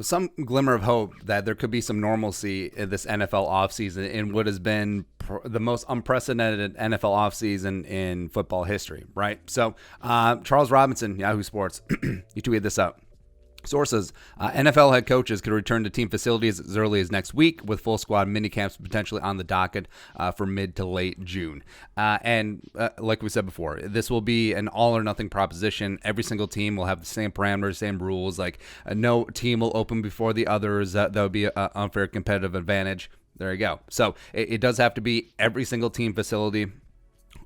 some glimmer of hope that there could be some normalcy in this NFL offseason in what has been the most unprecedented NFL offseason in football history, right? So Charles Robinson, Yahoo Sports, he tweeted this out. Sources, NFL head coaches could return to team facilities as early as next week, with full squad minicamps potentially on the docket for mid to late June. And like we said before, this will be an all or nothing proposition. Every single team will have the same parameters, same rules. Like no team will open before the others. That would be an unfair competitive advantage. There you go. So it does have to be every single team facility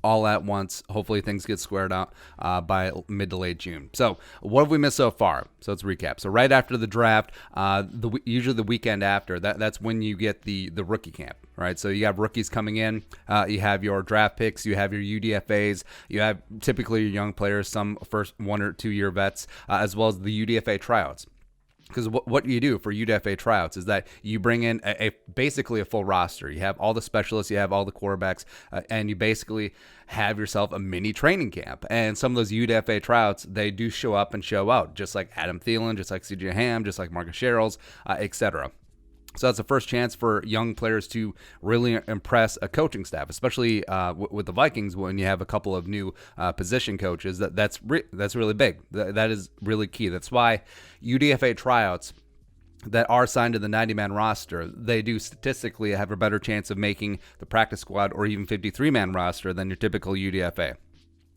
all at once. Hopefully things get squared out by mid to late June. So what have we missed so far? So let's recap. So right after the draft, usually the weekend after, that's when you get the rookie camp, right? So you have rookies coming in, you have your draft picks, you have your UDFAs, you have typically your young players, some first 1 or 2 year vets, as well as the UDFA tryouts. Because what you do for UDFA tryouts is that you bring in basically a full roster. You have all the specialists, you have all the quarterbacks, and you basically have yourself a mini training camp. And some of those UDFA tryouts, they do show up and show out, just like Adam Thielen, just like CJ Ham, just like Marcus Sherrills, etc. So that's the first chance for young players to really impress a coaching staff, especially with the Vikings when you have a couple of new position coaches. That's really big. That is really key. That's why UDFA tryouts that are signed to the 90-man roster, they do statistically have a better chance of making the practice squad or even 53-man roster than your typical UDFA.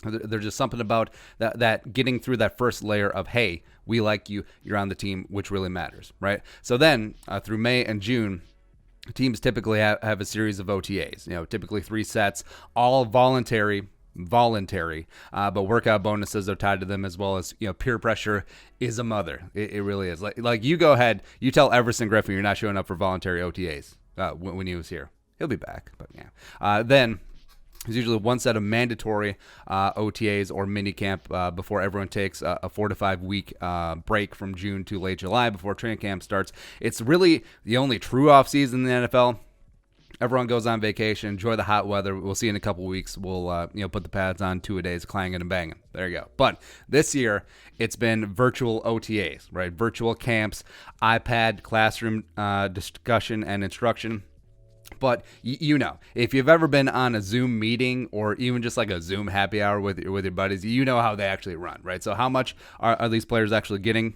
There's just something about that getting through that first layer of, hey, we like you, you're on the team, which really matters, right? So then through May and June, teams typically have a series of OTAs, typically 3 sets, all voluntary, but workout bonuses are tied to them, as well as, peer pressure is a mother. It really is. Like you go ahead, you tell Everson Griffin you're not showing up for voluntary OTAs when he was here. He'll be back, but yeah. Then there's usually 1 set of mandatory OTAs or minicamp before everyone takes a 4 to 5 week break from June to late July before training camp starts. It's really the only true off season in the NFL. Everyone goes on vacation, enjoy the hot weather. We'll see in a couple weeks. We'll put the pads on 2-a-days, clanging and banging. There you go. But this year, it's been virtual OTAs, right? Virtual camps, iPad, classroom discussion and instruction. But if you've ever been on a Zoom meeting or even just like a Zoom happy hour with your buddies, you know how they actually run, right? So how much are these players actually getting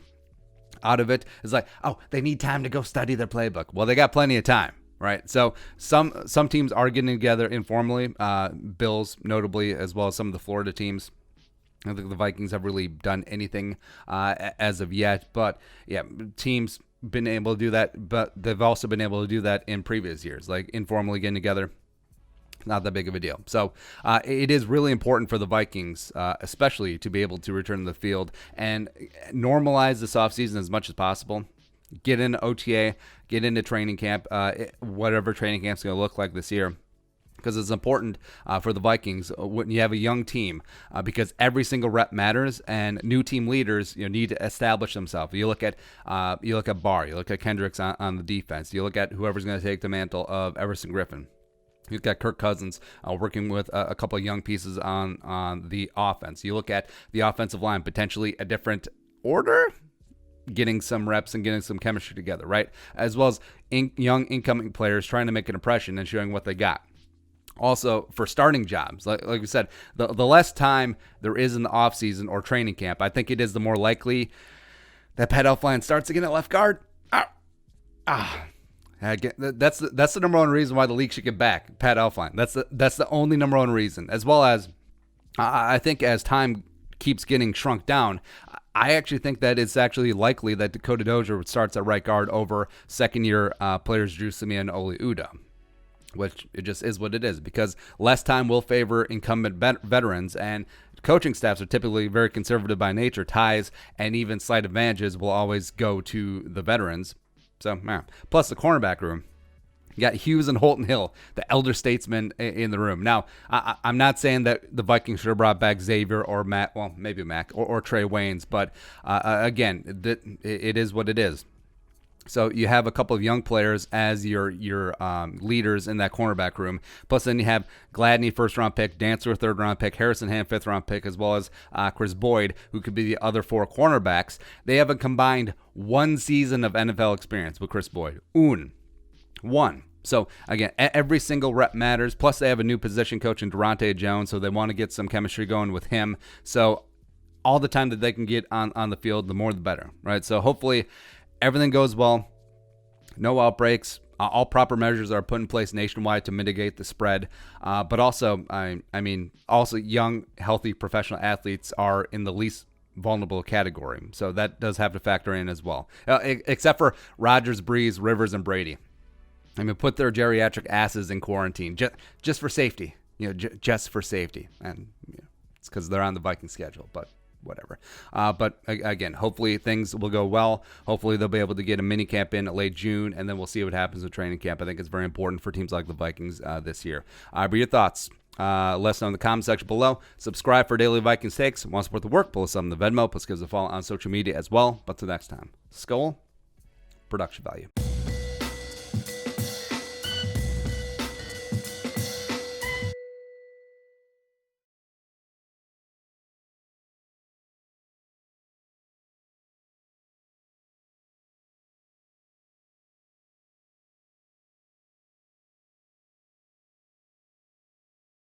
out of it? It's like, oh, they need time to go study their playbook. Well, they got plenty of time, right? So some teams are getting together informally, Bills notably, as well as some of the Florida teams. I don't think the Vikings have really done anything as of yet. But yeah, teams been able to do that, but they've also been able to do that in previous years, like informally getting together. Not that big of a deal. So it is really important for the Vikings, especially to be able to return to the field and normalize this offseason as much as possible. Get into OTA, get into training camp, whatever training camp's going to look like this year. Because it's important for the Vikings when you have a young team, because every single rep matters, and new team leaders need to establish themselves. You look at Barr, you look at Kendricks on the defense, you look at whoever's going to take the mantle of Everson Griffin. You've got Kirk Cousins working with a couple of young pieces on the offense. You look at the offensive line, potentially a different order, getting some reps and getting some chemistry together, right? As well as young incoming players trying to make an impression and showing what they got. Also, for starting jobs, like we said, the less time there is in the offseason or training camp, I think it is the more likely that Pat Elflein starts again at left guard. That's the number one reason why the league should get back Pat Elflein. That's the only number one reason. As well as, I think as time keeps getting shrunk down, I actually think that it's actually likely that Dakota Dozier starts at right guard over second-year players Drew Simeon and Oli Udoh. Which it just is what it is, because less time will favor incumbent veterans, and coaching staffs are typically very conservative by nature. Ties and even slight advantages will always go to the veterans. So, plus the cornerback room. You got Hughes and Holton Hill, the elder statesmen in the room. Now, I'm not saying that the Vikings should have brought back Xavier or Matt, well, maybe Mac or Trey Waynes, but again, it is what it is. So you have a couple of young players as your leaders in that cornerback room. Plus, then you have Gladney, first-round pick, Dancer, third-round pick, Harrison Hand, fifth-round pick, as well as Chris Boyd, who could be the other 4 cornerbacks. They have a combined 1 season of NFL experience with Chris Boyd. One. So, again, every single rep matters. Plus, they have a new position coach in Durante Jones, so they want to get some chemistry going with him. So, all the time that they can get on the field, the more the better, right? So, hopefully everything goes well. No outbreaks. All proper measures are put in place nationwide to mitigate the spread. But also, also young, healthy professional athletes are in the least vulnerable category. So that does have to factor in as well. Except for Rodgers, Breeze, Rivers, and Brady. Put their geriatric asses in quarantine just for safety. Just for safety. And it's because they're on the Viking schedule, but whatever. But again, hopefully things will go well. Hopefully they'll be able to get a minicamp in late June, and then we'll see what happens with training camp. I think it's very important for teams like the Vikings this year. But your thoughts? Let us know in the comment section below. Subscribe for daily Vikings takes. Want to support the work? Pull us up on the Venmo. Plus give us a follow on social media as well. But till next time, Skull, production value.